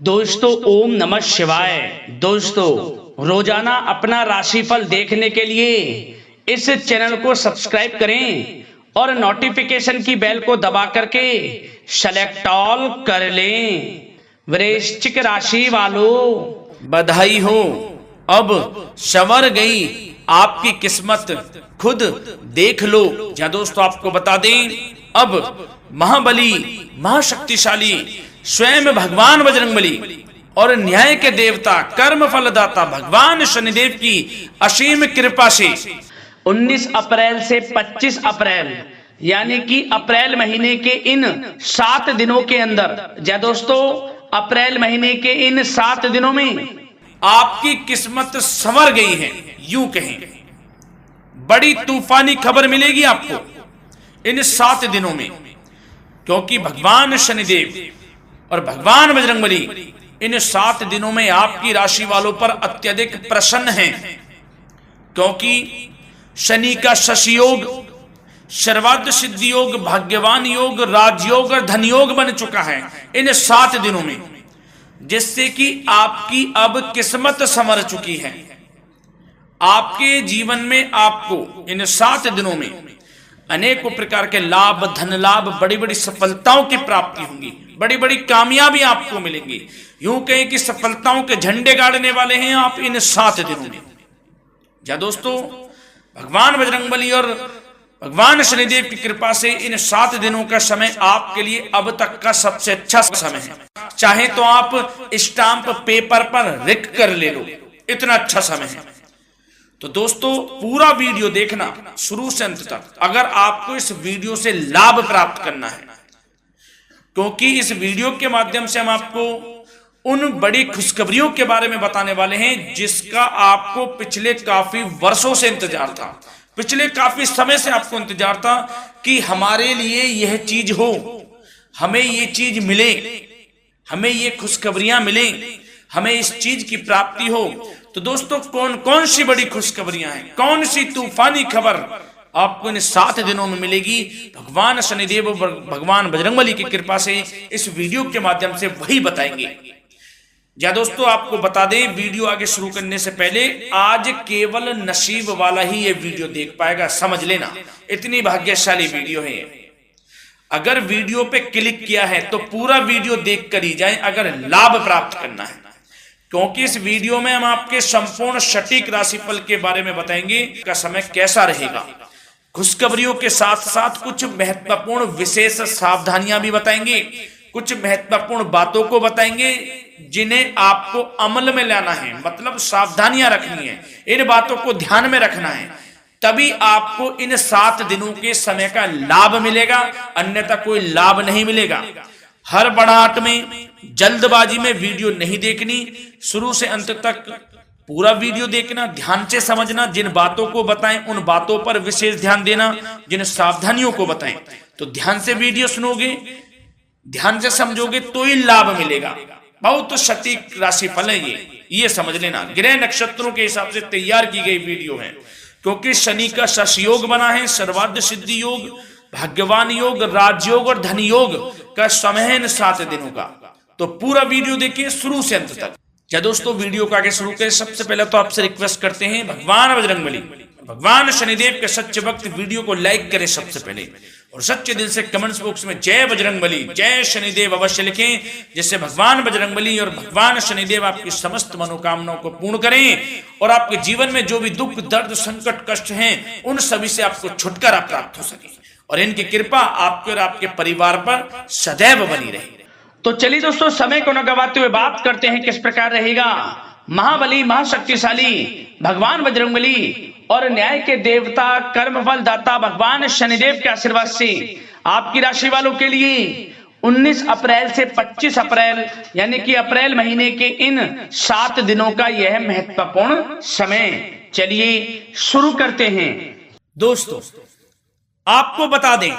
दोस्तों ओम नमः शिवाय। दोस्तों रोजाना अपना राशिफल देखने के लिए इस चैनल को सब्सक्राइब करें और नोटिफिकेशन की बेल को दबा करके सेलेक्ट ऑल कर लें। वृश्चिक राशि वालों, बधाई हो, अब संवर गई आपकी किस्मत, खुद देख लो। या दोस्तों आपको बता दें, अब महाबली महाशक्तिशाली स्वयं भगवान बजरंगबली और न्याय के देवता कर्म फलदाता भगवान शनिदेव की असीम कृपा से 19 अप्रैल से 25 अप्रैल यानी कि अप्रैल महीने के इन 7 दिनों के अंदर, या दोस्तों अप्रैल महीने के इन 7 दिनों में आपकी किस्मत संवर गई है। यूं कहें, बड़ी तूफानी खबर मिलेगी आपको इन 7 दिनों में, क्योंकि भगवान शनिदेव और भगवान बजरंगबली इन 7 दिनों में आपकी राशि वालों पर अत्यधिक प्रसन्न हैं, क्योंकि शनि का शशि योग, सर्वार्थ सिद्धि योग, भाग्यवान योग, राजयोग और धन योग बन चुका है इन 7 दिनों में, जिससे कि आपकी अब किस्मत संवर चुकी है। आपके जीवन में आपको इन 7 दिनों में अनेकों प्रकार के लाभ, धन लाभ, बड़ी बड़ी सफलताओं की प्राप्ति होंगी, बड़ी बड़ी कामयाबी आपको मिलेंगी। यूं कहें कि सफलताओं के झंडे गाड़ने वाले हैं आप इन 7 दिनों में। या दोस्तों भगवान बजरंगबली और भगवान शनिदेव की कृपा से इन 7 दिनों का समय आपके लिए अब तक का सबसे अच्छा समय है। चाहे तो आप स्टाम्प पेपर पर लिख कर ले लो, इतना अच्छा समय है। तो दोस्तों पूरा वीडियो देखना शुरू से अंत तक, अगर आपको इस वीडियो से लाभ प्राप्त करना है, क्योंकि इस वीडियो के माध्यम से हम आपको उन बड़ी खुशखबरियों के बारे में बताने वाले हैं जिसका आपको पिछले काफी वर्षों से इंतजार था, पिछले काफी समय से आपको इंतजार था कि हमारे लिए यह चीज हो, हमें ये चीज मिले, हमें ये खुशखबरियां मिले, हमें इस चीज की प्राप्ति हो। तो दोस्तों कौन कौन सी बड़ी खुशखबरियां हैं, कौन सी तूफानी खबर आपको इन 7 दिनों में मिलेगी, भगवान शनिदेव और भगवान बजरंगबली की कृपा से इस वीडियो के माध्यम से वही बताएंगे। या दोस्तों आपको बता दें, वीडियो आगे शुरू करने से पहले आज केवल नसीब वाला ही ये वीडियो देख पाएगा, समझ लेना, इतनी भाग्यशाली वीडियो है। अगर वीडियो पे क्लिक किया है तो पूरा वीडियो देख कर ही जाए अगर लाभ प्राप्त करना है, क्योंकि इस वीडियो में हम आपके संपूर्ण सटीक राशिफल के बारे में बताएंगे का समय कैसा रहेगा। खुशखबरियों के साथ साथ कुछ महत्वपूर्ण विशेष सावधानियां भी बताएंगे, कुछ महत्वपूर्ण बातों को बताएंगे जिन्हें आपको अमल में लाना है, मतलब सावधानियां रखनी है, इन बातों को ध्यान में रखना है, तभी आपको इन 7 दिनों के समय का लाभ मिलेगा, अन्यथा कोई लाभ नहीं मिलेगा। हर बड़ाहट में, जल्दबाजी में वीडियो नहीं देखनी, शुरू से अंत तक पूरा वीडियो देखना, ध्यान से समझना, जिन बातों को बताएं उन बातों पर विशेष ध्यान देना, जिन सावधानियों को बताएं तो ध्यान से वीडियो सुनोगे, ध्यान से समझोगे तो ही लाभ मिलेगा। बहुत सटीक राशिफल है ये समझ लेना। ग्रह नक्षत्रों के हिसाब से तैयार की गई वीडियो है, क्योंकि शनि का शशि योग बना है, सर्वार्थ सिद्धि योग, भाग्यवान योग, राजयोग और धन योग का समय है इन 7 दिनों का। तो पूरा वीडियो देखिए शुरू से अंत तक। या दोस्तों वीडियो को आगे शुरू करें, सबसे पहले तो आपसे रिक्वेस्ट करते हैं, भगवान बजरंगबली, भगवान शनिदेव के सच्चे भक्त वीडियो को लाइक करें सबसे पहले, और सच्चे दिल से कमेंट्स बॉक्स में जय बजरंगबली, जय शनिदेव अवश्य लिखें, जिससे भगवान बजरंगबली और भगवान शनिदेव आपकी समस्त मनोकामनाओं को पूर्ण करें और आपके जीवन में जो भी दुख, दर्द, संकट, कष्ट हैं उन सभी से आपको छुटकारा प्राप्त हो सके और इनकी कृपा आपके और आपके परिवार पर सदैव बनी रहे। तो चलिए दोस्तों समय को न गवाते हुए बात करते हैं किस प्रकार रहेगा महाबली महाशक्तिशाली भगवान बजरंगबली और न्याय के देवता कर्मफल दाता भगवान शनिदेव के आशीर्वाद से आपकी राशि वालों के लिए 19 अप्रैल से 25 अप्रैल यानी कि अप्रैल महीने के इन 7 दिनों का यह महत्वपूर्ण समय। चलिए शुरू करते हैं। दोस्तों आपको बता दें,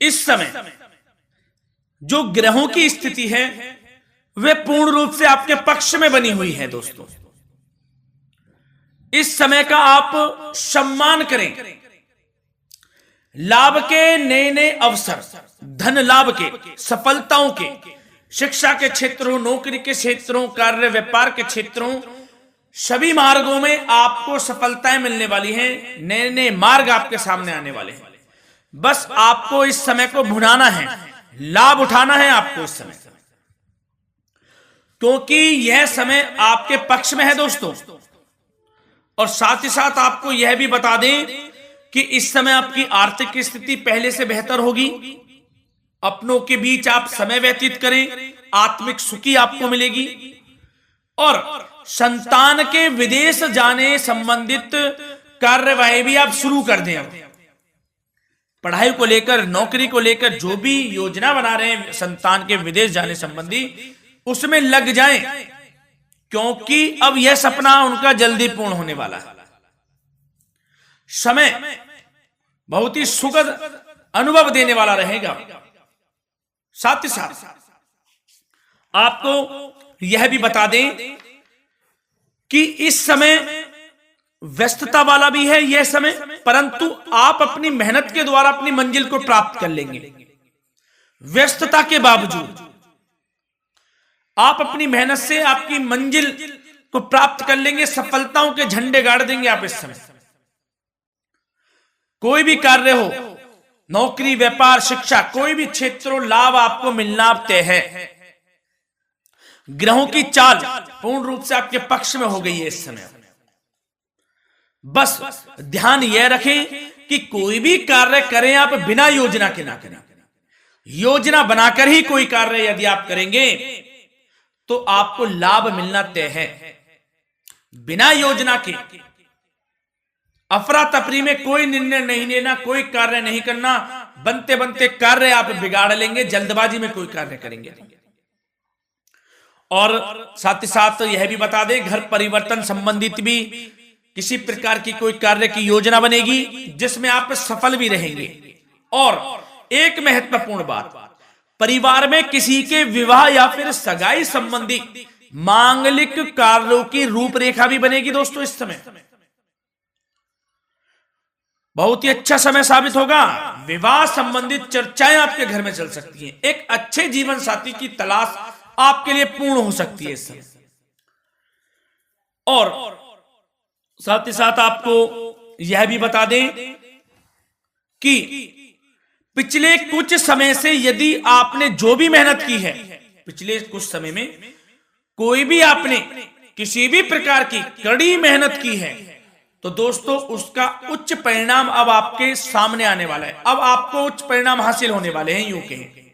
इस समय जो ग्रहों की स्थिति है वे पूर्ण रूप से आपके पक्ष में बनी हुई है। दोस्तों इस समय का आप सम्मान करें, लाभ के नए नए अवसर, धन लाभ के, सफलताओं के शिक्षा के क्षेत्रों, नौकरी के क्षेत्रों, कार्य व्यापार के क्षेत्रों, सभी मार्गों में आपको सफलताएं मिलने वाली हैं। नए नए मार्ग आपके सामने आने वाले हैं। बस आपको इस समय को भुनाना है, लाभ उठाना है आपको इस समय, क्योंकि यह समय आपके पक्ष में है दोस्तों। और साथ ही साथ आपको यह भी बता दें कि इस समय आपकी आर्थिक स्थिति पहले से बेहतर होगी। अपनों के बीच आप समय व्यतीत करें, आत्मिक सुखी आपको मिलेगी। और संतान के विदेश जाने संबंधित कार्यवाही भी आप शुरू कर दें। अब पढ़ाई को लेकर, नौकरी को लेकर जो भी योजना बना रहे हैं संतान के विदेश जाने संबंधी, उसमें लग जाएं, क्योंकि अब यह सपना उनका जल्दी पूर्ण होने वाला है। समय बहुत ही सुखद अनुभव देने वाला रहेगा। साथ ही साथ आपको यह भी बता दें कि इस समय व्यस्तता वाला भी है यह समय, परंतु आप अपनी मेहनत के द्वारा अपनी मंजिल को प्राप्त कर लेंगे। व्यस्तता के बावजूद आप अपनी मेहनत से आपकी मंजिल को प्राप्त कर लेंगे। सफलताओं के झंडे गाड़ देंगे आप इस समय। कोई भी कार्य हो, नौकरी, व्यापार, शिक्षा, कोई भी क्षेत्रों, लाभ आपको मिलना तय है। ग्रहों की चाल पूर्ण रूप से आपके पक्ष में हो गई है इस समय। बस ध्यान यह रखें कि कोई भी कार्य करें आप बिना योजना के ना करें। योजना बनाकर ही कोई कार्य यदि आप करेंगे तो आपको लाभ मिलना तय है। बिना योजना के अफरा तफरी में कोई निर्णय नहीं लेना, कोई कार्य नहीं करना। बनते बनते कार्य आप बिगाड़ लेंगे, जल्दबाजी में कोई कार्य करेंगे। और साथ ही साथ यह भी बता दें, घर परिवर्तन संबंधित भी किसी प्रकार की कोई कार्य की योजना बनेगी जिसमें आप सफल भी रहेंगे। और एक महत्वपूर्ण बात, परिवार में किसी के विवाह या फिर सगाई संबंधी मांगलिक कार्यों की रूपरेखा भी बनेगी दोस्तों इस समय। बहुत ही अच्छा समय साबित होगा। विवाह संबंधित चर्चाएं आपके घर में चल सकती हैं। एक अच्छे जीवन साथी की तलाश आपके लिए पूर्ण हो सकती है इस समय। और साथ ही साथ आपको यह भी बता दें कि पिछले कुछ समय से यदि आपने जो भी मेहनत की है, पिछले कुछ समय में कोई भी आपने किसी भी प्रकार की कड़ी मेहनत की है, तो दोस्तों उसका उच्च परिणाम अब आपके सामने आने वाला है। अब आपको उच्च परिणाम हासिल होने वाले हैं। यूं कहें,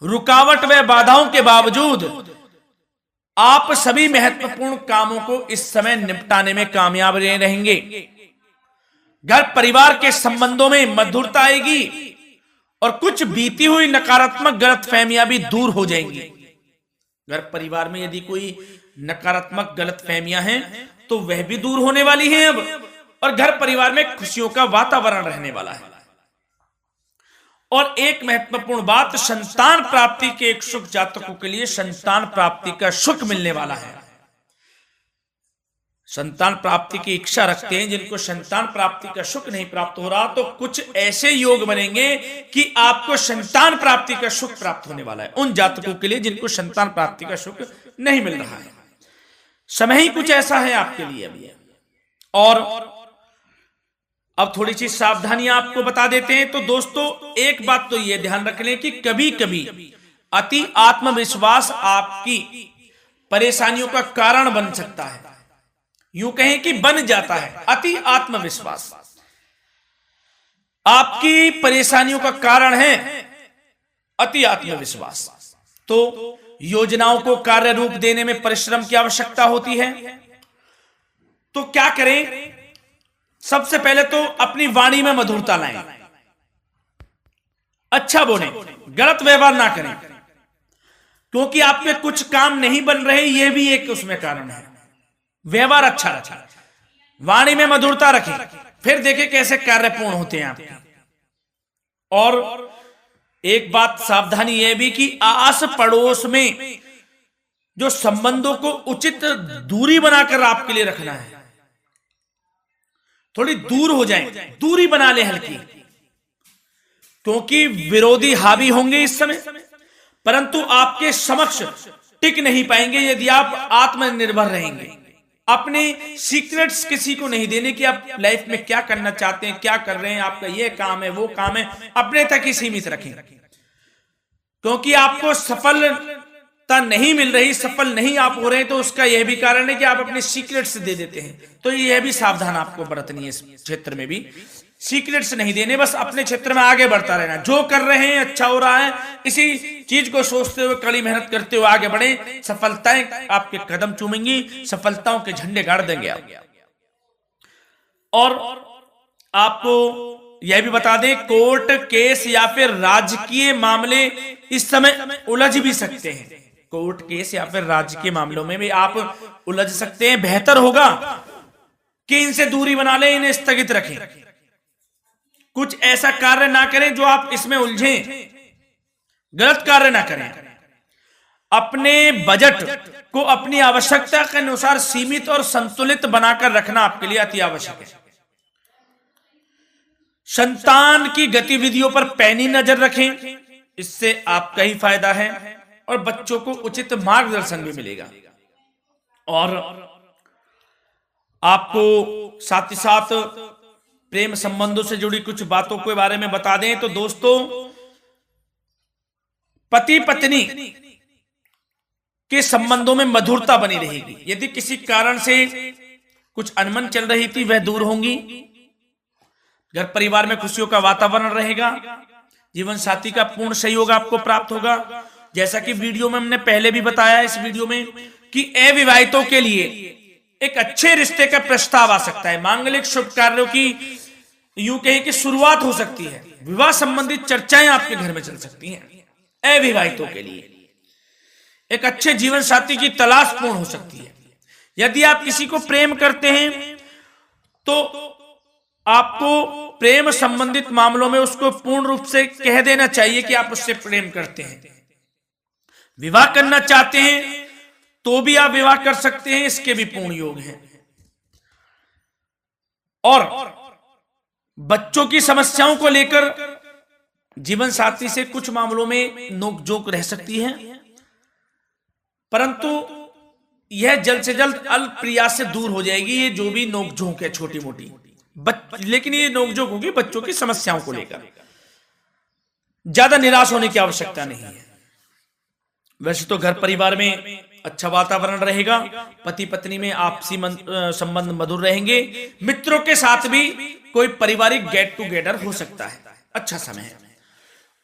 रुकावट व बाधाओं के बावजूद आप सभी महत्वपूर्ण कामों को इस समय निपटाने में कामयाब रहेंगे। घर परिवार के संबंधों में मधुरता आएगी और कुछ बीती हुई नकारात्मक गलतफहमियां भी दूर हो जाएंगी। घर परिवार में यदि कोई नकारात्मक गलतफहमियां हैं तो वह भी दूर होने वाली हैं अब, और घर परिवार में खुशियों का वातावरण रहने वाला है। और एक महत्वपूर्ण बात, संतान प्राप्ति के इच्छुक जातकों के लिए संतान प्राप्ति का सुख मिलने वाला है। संतान प्राप्ति की इच्छा रखते हैं जिनको संतान प्राप्ति का सुख नहीं प्राप्त हो रहा, तो कुछ ऐसे योग बनेंगे कि आपको संतान प्राप्ति का सुख प्राप्त होने वाला है। उन जातकों के लिए जिनको संतान प्राप्ति का सुख नहीं मिल रहा है, समय ही कुछ ऐसा है आपके लिए अभी। और अब थोड़ी सी सावधानियां आपको बता देते हैं। तो दोस्तों एक बात तो यह ध्यान रख लें कि कभी कभी अति आत्मविश्वास आपकी परेशानियों का कारण बन सकता है। यूं कहें कि बन जाता है। अति आत्मविश्वास आपकी परेशानियों का कारण है। अति आत्मविश्वास, तो योजनाओं को कार्य रूप देने में परिश्रम की आवश्यकता होती है। तो क्या करें? सबसे पहले तो अपनी वाणी में मधुरता लाएं, अच्छा बोलें, गलत व्यवहार ना करें, क्योंकि आप में कुछ काम नहीं बन रहे, यह भी एक उसमें कारण है। व्यवहार अच्छा रखें, वाणी में मधुरता रखें, फिर देखें कैसे कार्य पूर्ण होते हैं आपके। और एक बात सावधानी यह भी कि आस पड़ोस में जो संबंधों को उचित दूरी बनाकर आपके लिए रखना है। थोड़ी दूर हो जाएं, दूरी बना ले हल्की, क्योंकि विरोधी हावी होंगे इस समय। परंतु आपके समक्ष टिक नहीं पाएंगे यदि आप आत्मनिर्भर रहेंगे। अपने सीक्रेट्स किसी को नहीं देने कि आप लाइफ में क्या करना चाहते हैं, क्या कर रहे हैं, आपका ये काम है, वो काम है, अपने तक ही सीमित रखें। क्योंकि आपको सफलता नहीं मिल रही, सफल नहीं आप हो रहे हैं, तो उसका यह भी कारण है कि आप अपने सीक्रेट्स दे देते हैं। तो यह भी सावधान आपको बरतनी है, इस क्षेत्र में भी सीक्रेट्स नहीं देने, बस अपने क्षेत्र में आगे बढ़ता रहना। जो कर रहे हैं अच्छा हो रहा है, इसी चीज को सोचते हुए कड़ी मेहनत करते हुए आगे बढ़े। सफलताएं आपके कदम चूमेंगी, सफलताओं के झंडे गाड़ देंगे आप। और आपको यह भी बता दें, कोर्ट केस या फिर राजकीय मामले इस समय उलझ भी सकते हैं। कोर्ट केस या फिर राजकीय मामलों में भी आप उलझ सकते हैं। बेहतर होगा कि इनसे दूरी बना लें, इन्हें स्थगित रखें। कुछ ऐसा कार्य ना करें जो आप इसमें उलझें, गलत कार्य ना करें। अपने बजट को अपनी आवश्यकता के अनुसार सीमित और संतुलित बनाकर रखना आपके लिए अति आवश्यक है। संतान की गतिविधियों पर पैनी नजर रखें, इससे आपका ही फायदा है और बच्चों को उचित मार्गदर्शन भी मिलेगा। और आपको साथ ही साथ प्रेम संबंधों से जुड़ी कुछ बातों के बारे में बता दें तो दोस्तों, पति पत्नी के संबंधों में मधुरता बनी रहेगी। यदि किसी कारण से कुछ अनबन चल रही थी वह दूर होंगी। घर परिवार में खुशियों का वातावरण रहेगा। जीवन साथी का पूर्ण सहयोग आपको प्राप्त होगा। जैसा कि वीडियो में हमने पहले भी बताया इस वीडियो में कि अविवाहितों के लिए एक अच्छे रिश्ते का प्रस्ताव आ सकता है। मांगलिक शुभ कार्यों की यूं कहें कि शुरुआत हो सकती है। विवाह संबंधित चर्चाएं आपके घर में चल सकती हैं। अविवाहितों के लिए एक अच्छे जीवन साथी की तलाश पूर्ण हो सकती है। यदि आप किसी को प्रेम करते हैं तो आपको प्रेम संबंधित मामलों में उसको पूर्ण रूप से कह देना चाहिए कि आप उससे प्रेम करते हैं। विवाह करना चाहते हैं तो भी आप विवाह कर सकते हैं, इसके भी पूर्ण योग हैं। और बच्चों की समस्याओं को लेकर जीवन साथी से कुछ मामलों में नोकझोंक रह सकती है, परंतु यह जल्द से जल्द अल्प प्रयास से दूर हो जाएगी। ये जो भी नोकझोंक है छोटी मोटी, लेकिन ये नोकझोंक होगी बच्चों की समस्याओं को लेकर। ज्यादा निराश होने की आवश्यकता नहीं है। वैसे तो घर परिवार में अच्छा वातावरण रहेगा। पति पत्नी में आपसी संबंध मधुर रहेंगे। मित्रों के साथ भी कोई पारिवारिक गेट टुगेदर हो सकता है। अच्छा समय है।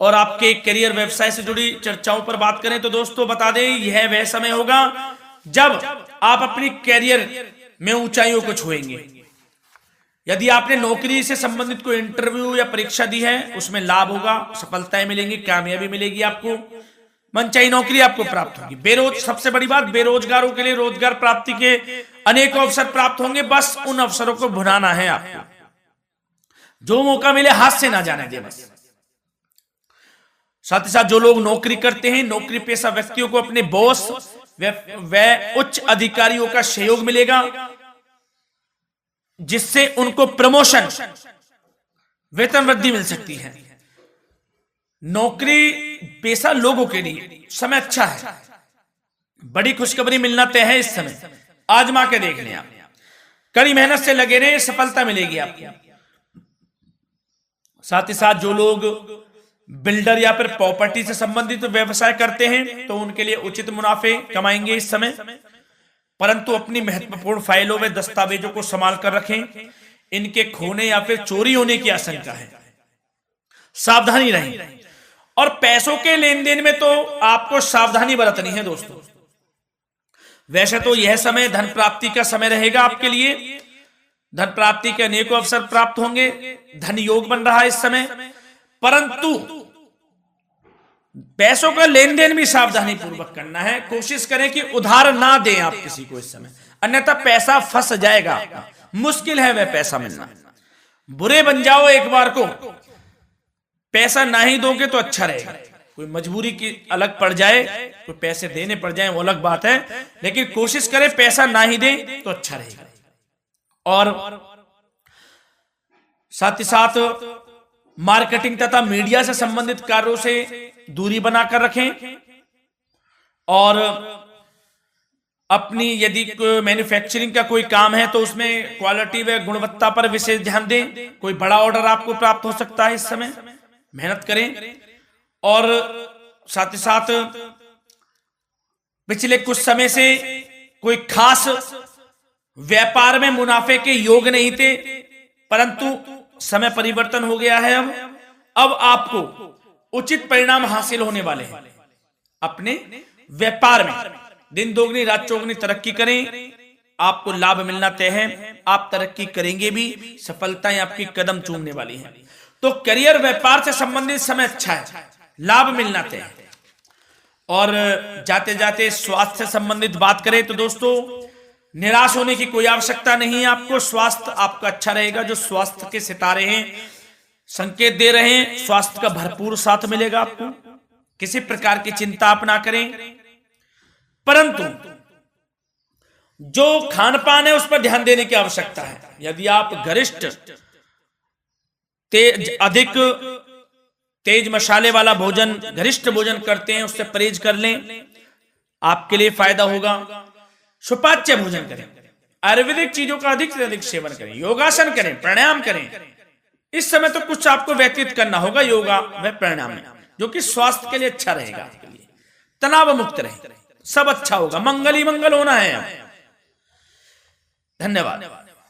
और आपके करियर व्यवसाय से जुड़ी चर्चाओं पर बात करें तो दोस्तों बता दें, यह वह समय होगा जब आप अपनी करियर में ऊंचाइयों को छुएंगे। यदि आपने नौकरी से संबंधित कोई इंटरव्यू या परीक्षा दी है, उसमें लाभ होगा, सफलताएं मिलेंगी, कामयाबी मिलेगी, आपको मनचाही नौकरी आपको प्राप्त होगी। सबसे बड़ी बात, बेरोजगारों के लिए रोजगार प्राप्ति के अनेक अवसर प्राप्त होंगे। बस उन अवसरों को भुनाना है आपको। जो मौका मिले हाथ से ना जाने दे बस। साथ ही साथ जो लोग नौकरी करते हैं, नौकरी पेशा व्यक्तियों को अपने बॉस व उच्च अधिकारियों का सहयोग मिलेगा, जिससे उनको प्रमोशन, वेतन वृद्धि मिल सकती है। नौकरी पेशा लोगों के लिए समय अच्छा है। बड़ी खुशखबरी मिलना तय है इस समय। आजमा के देख लें आप। कड़ी मेहनत से लगे रहे, सफलता मिलेगी आपको। साथ ही साथ जो लोग बिल्डर या फिर प्रॉपर्टी से संबंधित व्यवसाय करते हैं तो उनके लिए उचित मुनाफे कमाएंगे इस समय। परंतु अपनी महत्वपूर्ण फाइलों में दस्तावेजों को संभाल कर रखें। इनके खोने या फिर चोरी होने की आशंका है। सावधानी रहें। और पैसों के लेन देन में तो आपको सावधानी बरतनी है दोस्तों। वैसे तो यह समय धन प्राप्ति का समय रहेगा आपके लिए। धन प्राप्ति के अनेकों अवसर प्राप्त होंगे। धन योग बन रहा है इस समय। परंतु पैसों का लेन देन भी सावधानी पूर्वक करना है। कोशिश करें कि उधार ना दें आप किसी को इस समय, अन्यथा पैसा फंस जाएगा। मुश्किल है वह पैसा मिलना। बुरे बन जाओ एक बार को, पैसा ना ही दोगे तो अच्छा रहेगा। कोई मजबूरी की अलग पड़ जाए, कोई पैसे देने पड़ जाए वो अलग बात है, लेकिन कोशिश करें पैसा ना ही दें तो अच्छा रहेगा। और साथ ही साथ मार्केटिंग तथा मीडिया से संबंधित कार्यों से दूरी बनाकर रखें। और अपनी यदि मैन्युफैक्चरिंग का कोई काम है तो उसमें क्वालिटी व गुणवत्ता पर विशेष ध्यान दें। कोई बड़ा ऑर्डर आपको प्राप्त हो सकता है इस समय, मेहनत करें। और साथ ही साथ पिछले कुछ समय से कोई खास व्यापार में मुनाफे के योग नहीं थे, परंतु समय परिवर्तन हो गया है। अब आपको उचित परिणाम हासिल होने वाले हैं। अपने व्यापार में दिन दोगुनी रात चौगुनी तरक्की करें, आपको लाभ मिलना तय है। आप तरक्की करेंगे भी, सफलताएं आपकी कदम चूमने वाली हैं। तो करियर व्यापार से संबंधित समय अच्छा है, लाभ मिलना तय है। और जाते जाते स्वास्थ्य से संबंधित बात करें तो दोस्तों, निराश होने की कोई आवश्यकता नहीं है आपको। स्वास्थ्य आपका अच्छा रहेगा। जो स्वास्थ्य के सितारे हैं संकेत दे रहे हैं, स्वास्थ्य का भरपूर साथ मिलेगा आपको। किसी प्रकार की चिंता आप ना करें, परंतु जो खान पान है उस पर ध्यान देने की आवश्यकता है। यदि आप गरिष्ठ अधिक तेज मसाले वाला भोजन, गरिष्ठ भोजन करते हैं, उससे परहेज कर लें, आपके लिए फायदा होगा। सुपाच्य भोजन करें, आयुर्वेदिक चीजों का अधिक से अधिक सेवन करें, योगासन करें, प्राणायाम करें। इस समय तो कुछ आपको व्यतीत करना होगा योगा व प्राणायाम में, जो कि स्वास्थ्य के लिए अच्छा रहेगा आपके लिए। तनाव मुक्त रहे, सब अच्छा होगा। मंगल ही मंगल होना है। धन्यवाद।